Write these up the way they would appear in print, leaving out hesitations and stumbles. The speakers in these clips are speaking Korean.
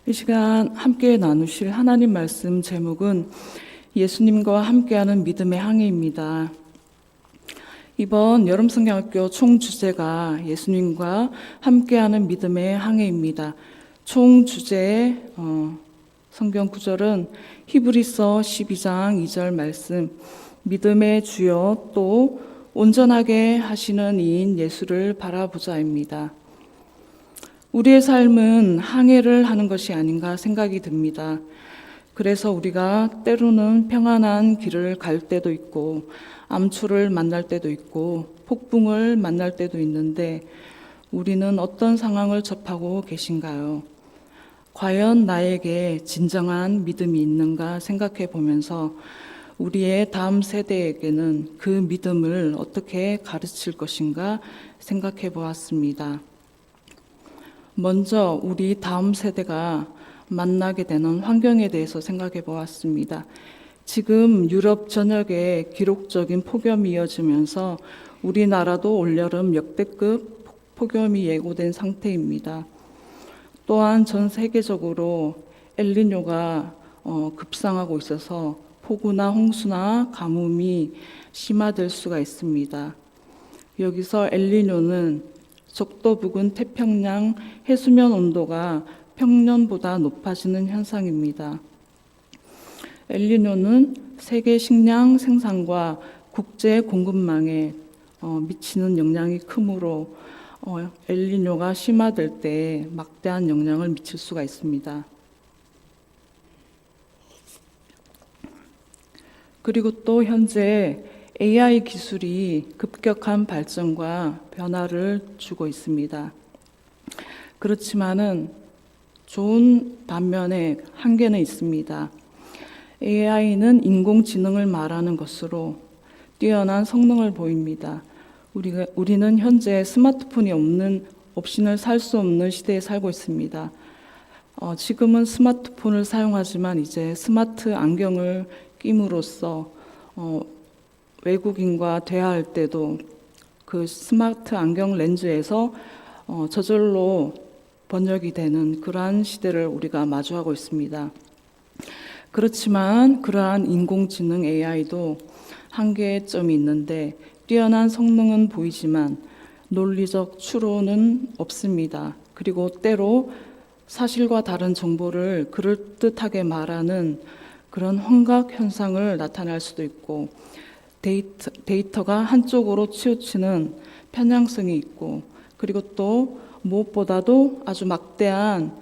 이 시간 함께 나누실 하나님 말씀 제목은 예수님과 함께하는 믿음의 항해입니다. 이번 여름성경학교 총 주제가 예수님과 함께하는 믿음의 항해입니다. 총 주제의 성경 구절은 히브리서 12장 2절 말씀, 믿음의 주여 또 온전하게 하시는 이인 예수를 바라보자입니다. 우리의 삶은 항해를 하는 것이 아닌가 생각이 듭니다. 그래서 우리가 때로는 평안한 길을 갈 때도 있고 암초를 만날 때도 있고 폭풍을 만날 때도 있는데 우리는 어떤 상황을 접하고 계신가요? 과연 나에게 진정한 믿음이 있는가 생각해 보면서 우리의 다음 세대에게는 그 믿음을 어떻게 가르칠 것인가 생각해 보았습니다. 먼저 우리 다음 세대가 만나게 되는 환경에 대해서 생각해 보았습니다. 지금 유럽 전역에 기록적인 폭염이 이어지면서 우리나라도 올여름 역대급 폭염이 예고된 상태입니다. 또한 전 세계적으로 엘니뇨가 급상하고 있어서 폭우나 홍수나 가뭄이 심화될 수가 있습니다. 여기서 엘니뇨는 적도 부근 태평양 해수면 온도가 평년보다 높아지는 현상입니다. 엘니뇨는 세계 식량 생산과 국제 공급망에 미치는 영향이 크므로 엘니뇨가 심화될 때 막대한 영향을 미칠 수가 있습니다. 그리고 또 현재 AI 기술이 급격한 발전과 변화를 주고 있습니다. 그렇지만은 좋은 반면에 한계는 있습니다. AI는 인공지능을 말하는 것으로 뛰어난 성능을 보입니다. 우리는 현재 스마트폰이 없이는 살 수 없는 시대에 살고 있습니다. 지금은 스마트폰을 사용하지만 이제 스마트 안경을 낌으로써 외국인과 대화할 때도 그 스마트 안경 렌즈에서 저절로 번역이 되는 그러한 시대를 우리가 마주하고 있습니다. 그렇지만 그러한 인공지능 AI도 한계점이 있는데 뛰어난 성능은 보이지만 논리적 추론은 없습니다. 그리고 때로 사실과 다른 정보를 그럴듯하게 말하는 그런 환각 현상을 나타낼 수도 있고 데이터가 한쪽으로 치우치는 편향성이 있고 그리고 또 무엇보다도 아주 막대한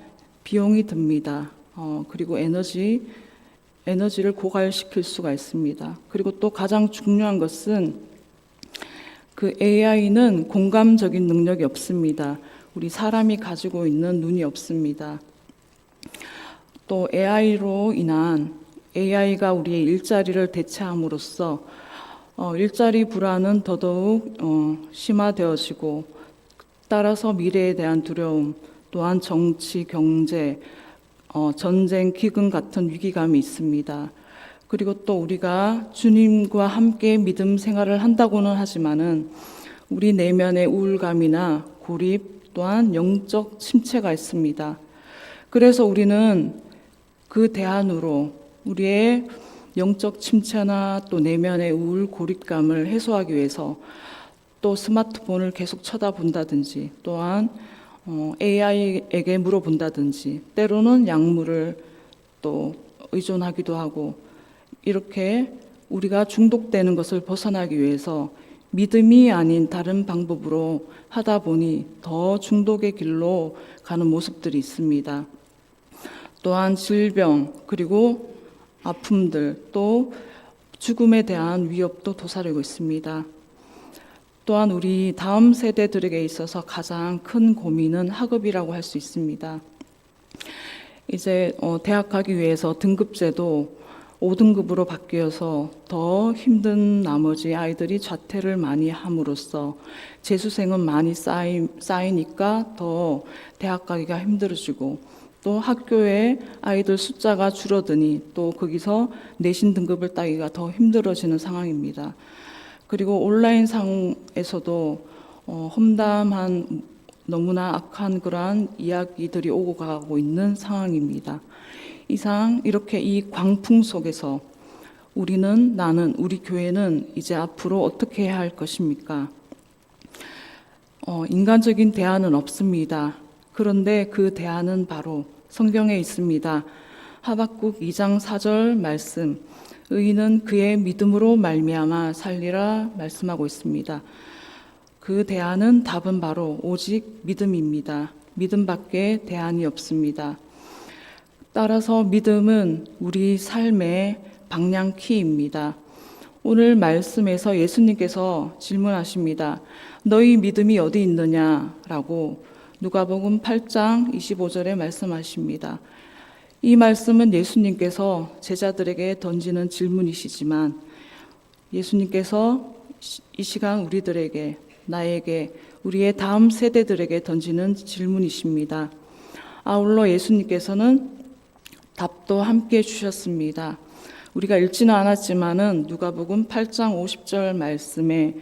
비용이 듭니다. 그리고 에너지를 고갈시킬 수가 있습니다. 그리고 또 가장 중요한 것은 그 AI는 공감적인 능력이 없습니다. 우리 사람이 가지고 있는 눈이 없습니다. 또 AI가 우리의 일자리를 대체함으로써 일자리 불안은 더더욱 심화되어지고 따라서 미래에 대한 두려움 또한 정치, 경제, 전쟁, 기근 같은 위기감이 있습니다. 그리고 또 우리가 주님과 함께 믿음 생활을 한다고는 하지만은 우리 내면의 우울감이나 고립 또한 영적 침체가 있습니다. 그래서 우리는 그 대안으로 우리의 영적 침체나 또 내면의 우울, 고립감을 해소하기 위해서 또 스마트폰을 계속 쳐다본다든지 또한 AI에게 물어본다든지 때로는 약물을 또 의존하기도 하고 이렇게 우리가 중독되는 것을 벗어나기 위해서 믿음이 아닌 다른 방법으로 하다 보니 더 중독의 길로 가는 모습들이 있습니다. 또한 질병 그리고 아픔들 또 죽음에 대한 위협도 도사리고 있습니다. 또한 우리 다음 세대들에게 있어서 가장 큰 고민은 학업이라고 할 수 있습니다. 이제 대학 가기 위해서 등급제도 5등급으로 바뀌어서 더 힘든 나머지 아이들이 자퇴를 많이 함으로써 재수생은 많이 쌓이니까 더 대학 가기가 힘들어지고 또 학교에 아이들 숫자가 줄어드니 또 거기서 내신 등급을 따기가 더 힘들어지는 상황입니다. 그리고 온라인상에서도 험담한 너무나 악한 그러한 이야기들이 오고 가고 있는 상황입니다. 이렇게 이 광풍 속에서 나는, 우리 교회는 이제 앞으로 어떻게 해야 할 것입니까? 인간적인 대안은 없습니다. 그런데 그 대안은 바로 성경에 있습니다. 하박국 2장 4절 말씀, 의인은 그의 믿음으로 말미암아 살리라 말씀하고 있습니다. 그 대안은, 답은 바로 오직 믿음입니다. 믿음밖에 대안이 없습니다. 따라서 믿음은 우리 삶의 방향키입니다. 오늘 말씀에서 예수님께서 질문하십니다. 너희 믿음이 어디 있느냐라고 누가복음 8장 25절에 말씀하십니다. 이 말씀은 예수님께서 제자들에게 던지는 질문이시지만 예수님께서 이 시간 우리들에게, 나에게, 우리의 다음 세대들에게 던지는 질문이십니다. 아울러 예수님께서는 답도 함께 주셨습니다. 우리가 읽지는 않았지만은 누가복음 8장 50절 말씀에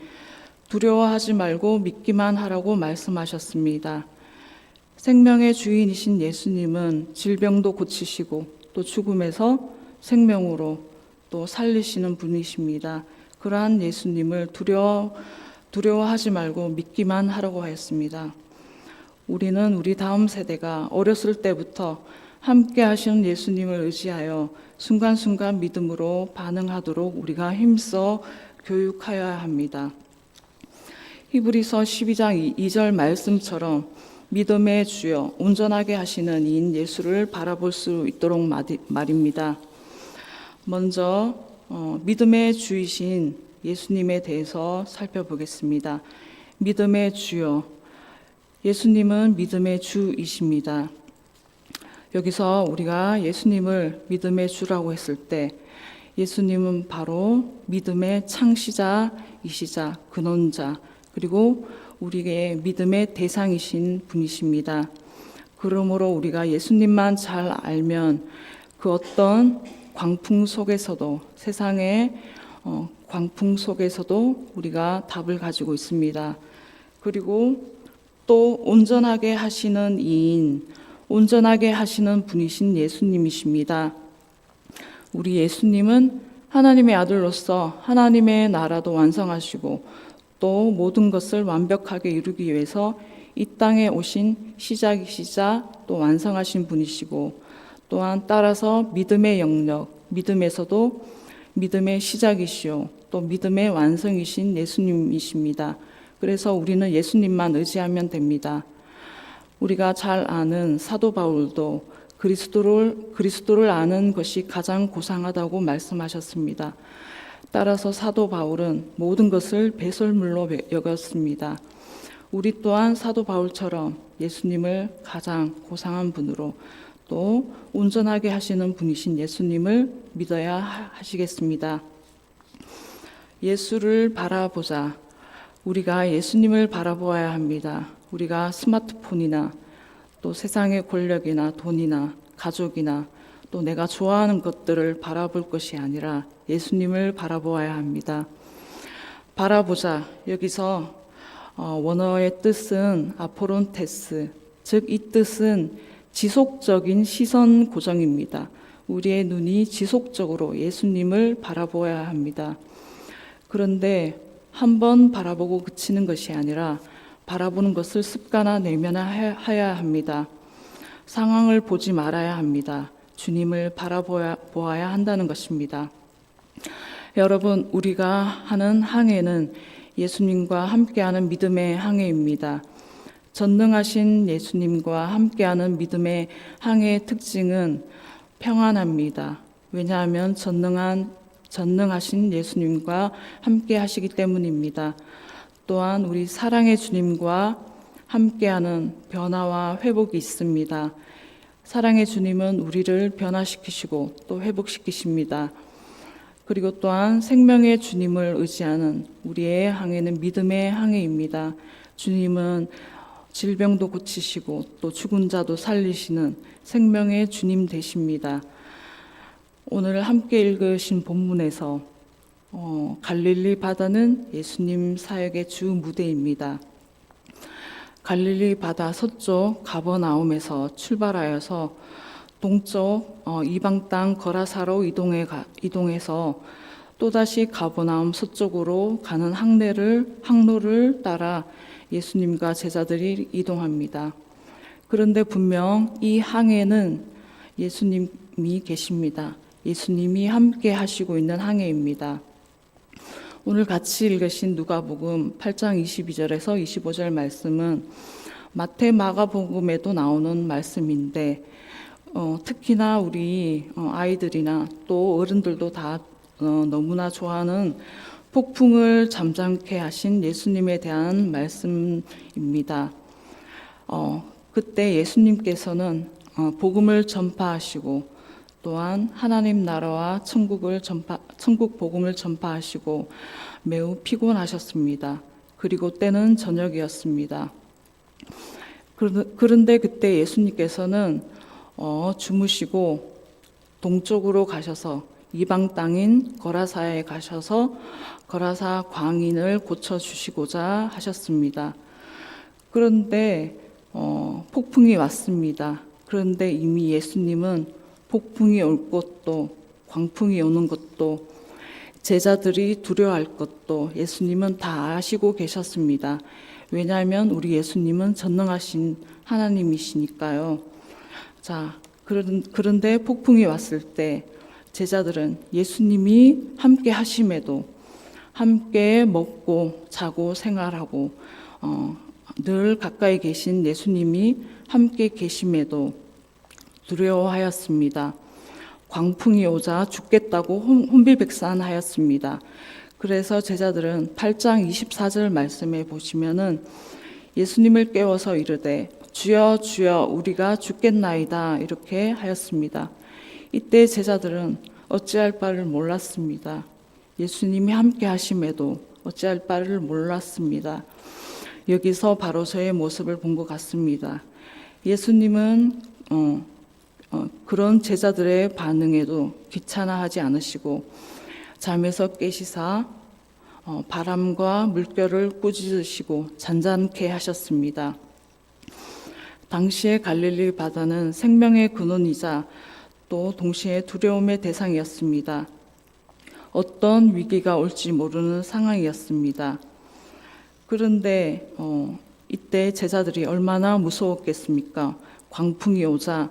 두려워하지 말고 믿기만 하라고 말씀하셨습니다. 생명의 주인이신 예수님은 질병도 고치시고 또 죽음에서 생명으로 또 살리시는 분이십니다. 그러한 예수님을 두려워하지 말고 믿기만 하라고 하였습니다. 우리는 우리 다음 세대가 어렸을 때부터 함께 하시는 예수님을 의지하여 순간순간 믿음으로 반응하도록 우리가 힘써 교육하여야 합니다. 히브리서 12장 2절 말씀처럼 믿음의 주여 온전하게 하시는 이인 예수를 바라볼 수 있도록 말입니다. 먼저 믿음의 주이신 예수님에 대해서 살펴보겠습니다. 믿음의 주여, 예수님은 믿음의 주이십니다. 여기서 우리가 예수님을 믿음의 주라고 했을 때 예수님은 바로 믿음의 창시자이시자 근원자, 그리고 우리의 믿음의 대상이신 분이십니다. 그러므로 우리가 예수님만 잘 알면 그 어떤 광풍 속에서도, 세상의 광풍 속에서도 우리가 답을 가지고 있습니다. 그리고 또 온전하게 하시는 이인, 온전하게 하시는 분이신 예수님이십니다. 우리 예수님은 하나님의 아들로서 하나님의 나라도 완성하시고 또 모든 것을 완벽하게 이루기 위해서 이 땅에 오신 시작이시자 또 완성하신 분이시고, 또한 따라서 믿음의 영역, 믿음에서도 믿음의 시작이시오 또 믿음의 완성이신 예수님이십니다. 그래서 우리는 예수님만 의지하면 됩니다. 우리가 잘 아는 사도 바울도 그리스도를 아는 것이 가장 고상하다고 말씀하셨습니다. 따라서 사도 바울은 모든 것을 배설물로 여겼습니다. 우리 또한 사도 바울처럼 예수님을 가장 고상한 분으로 또 온전하게 하시는 분이신 예수님을 믿어야 하시겠습니다. 예수를 바라보자. 우리가 예수님을 바라보아야 합니다. 우리가 스마트폰이나 또 세상의 권력이나 돈이나 가족이나 또 내가 좋아하는 것들을 바라볼 것이 아니라 예수님을 바라보아야 합니다. 바라보자. 여기서 원어의 뜻은 아포론테스, 즉 이 뜻은 지속적인 시선 고정입니다. 우리의 눈이 지속적으로 예수님을 바라보아야 합니다. 그런데 한번 바라보고 그치는 것이 아니라 바라보는 것을 습관화 내면화해야 합니다. 상황을 보지 말아야 합니다. 주님을 바라보아야 한다는 것입니다. 여러분, 우리가 하는 항해는 예수님과 함께하는 믿음의 항해입니다. 전능하신 예수님과 함께하는 믿음의 항해의 특징은 평안합니다. 왜냐하면 전능하신 예수님과 함께 하시기 때문입니다. 또한 우리 사랑의 주님과 함께하는 변화와 회복이 있습니다. 사랑의 주님은 우리를 변화시키시고 또 회복시키십니다. 그리고 또한 생명의 주님을 의지하는 우리의 항해는 믿음의 항해입니다. 주님은 질병도 고치시고 또 죽은 자도 살리시는 생명의 주님 되십니다. 오늘 함께 읽으신 본문에서 갈릴리 바다는 예수님 사역의 주 무대입니다. 갈릴리 바다 서쪽 가버나움에서 출발하여서 동쪽 이방 땅 거라사로 이동해서 또다시 가버나움 서쪽으로 가는 항로를 따라 예수님과 제자들이 이동합니다. 그런데 분명 이 항에는 예수님이 계십니다. 예수님이 함께 하시고 있는 항해입니다. 오늘 같이 읽으신 누가복음 8장 22절에서 25절 말씀은 마태 마가복음에도 나오는 말씀인데 특히나 우리 아이들이나 또 어른들도 다 너무나 좋아하는 폭풍을 잠잠케 하신 예수님에 대한 말씀입니다. 그때 예수님께서는 복음을 전파하시고 또한 하나님 나라와 천국 복음을 전파하시고 매우 피곤하셨습니다. 그리고 때는 저녁이었습니다. 그런데 그때 예수님께서는 주무시고 동쪽으로 가셔서 이방 땅인 거라사에 가셔서 거라사 광인을 고쳐주시고자 하셨습니다. 그런데 폭풍이 왔습니다. 그런데 이미 예수님은 폭풍이 올 것도 광풍이 오는 것도 제자들이 두려워할 것도 예수님은 다 아시고 계셨습니다. 왜냐하면 우리 예수님은 전능하신 하나님이시니까요. 자, 그런데 폭풍이 왔을 때 제자들은 예수님이 함께 하심에도 함께 먹고 자고 생활하고 늘 가까이 계신 예수님이 함께 계심에도 두려워하였습니다. 광풍이 오자 죽겠다고 혼비백산하였습니다. 그래서 제자들은 8장 24절 말씀에 보시면은 예수님을 깨워서 이르되 주여 주여 우리가 죽겠나이다 이렇게 하였습니다. 이때 제자들은 어찌할 바를 몰랐습니다. 예수님이 함께 하심에도 어찌할 바를 몰랐습니다. 여기서 바로 저의 모습을 본 것 같습니다. 예수님은 그런 제자들의 반응에도 귀찮아하지 않으시고 잠에서 깨시사 바람과 물결을 꾸짖으시고 잔잔케 하셨습니다. 당시의 갈릴리 바다는 생명의 근원이자 또 동시에 두려움의 대상이었습니다. 어떤 위기가 올지 모르는 상황이었습니다. 그런데 이때 제자들이 얼마나 무서웠겠습니까? 광풍이 오자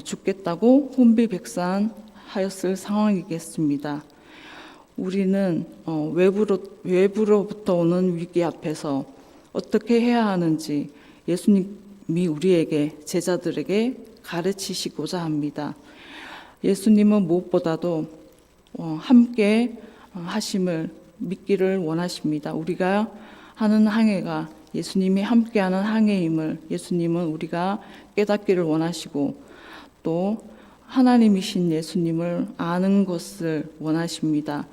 죽겠다고 혼비백산하였을 상황이겠습니다. 우리는 외부로부터 오는 위기 앞에서 어떻게 해야 하는지 예수님이 우리에게 제자들에게 가르치시고자 합니다. 예수님은 무엇보다도 함께 하심을 믿기를 원하십니다. 우리가 하는 항해가 예수님이 함께하는 항해임을 예수님은 우리가 깨닫기를 원하시고 또 하나님이신 예수님을 아는 것을 원하십니다.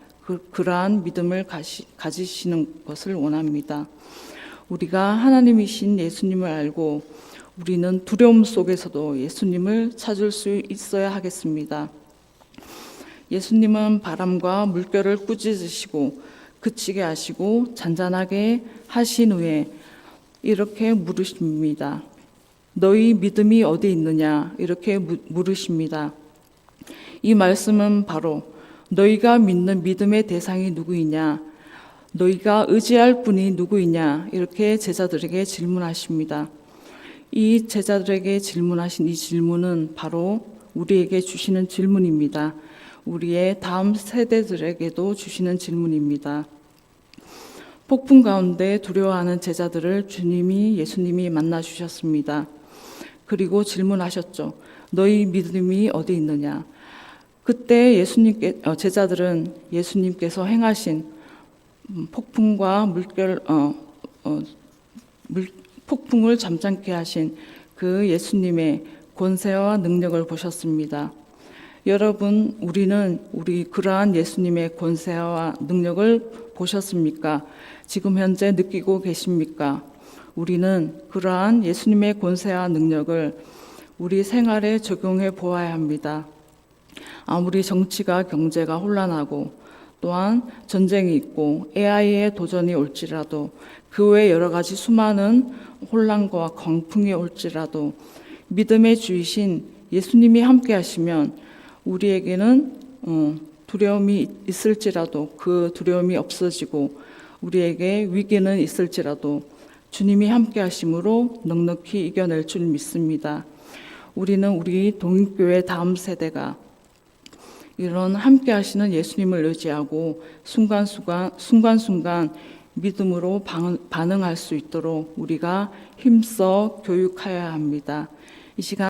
그러한 믿음을 가지시는 것을 원합니다. 우리가 하나님이신 예수님을 알고 우리는 두려움 속에서도 예수님을 찾을 수 있어야 하겠습니다. 예수님은 바람과 물결을 꾸짖으시고 그치게 하시고 잔잔하게 하신 후에 이렇게 물으십니다. 너희 믿음이 어디 있느냐? 이렇게 물으십니다. 이 말씀은 바로 너희가 믿는 믿음의 대상이 누구이냐? 너희가 의지할 분이 누구이냐? 이렇게 제자들에게 질문하십니다. 이 제자들에게 질문하신 이 질문은 바로 우리에게 주시는 질문입니다. 우리의 다음 세대들에게도 주시는 질문입니다. 폭풍 가운데 두려워하는 제자들을 예수님이 만나 주셨습니다. 그리고 질문하셨죠. 너희 믿음이 어디 있느냐? 그때 제자들은 예수님께서 행하신 폭풍과 폭풍을 잠잠케 하신 그 예수님의 권세와 능력을 보셨습니다. 여러분, 우리는 그러한 예수님의 권세와 능력을 보셨습니까? 지금 현재 느끼고 계십니까? 우리는 그러한 예수님의 권세와 능력을 우리 생활에 적용해 보아야 합니다. 아무리 정치가 경제가 혼란하고 또한 전쟁이 있고 AI의 도전이 올지라도 그 외 여러 가지 수많은 혼란과 광풍이 올지라도 믿음의 주이신 예수님이 함께 하시면 우리에게는 두려움이 있을지라도 그 두려움이 없어지고 우리에게 위기는 있을지라도 주님이 함께 하심으로 넉넉히 이겨낼 줄 믿습니다. 우리는 우리 동익교회 다음 세대가 이런 함께 하시는 예수님을 의지하고 순간순간 믿음으로 반응할 수 있도록 우리가 힘써 교육하여야 합니다. 이 시간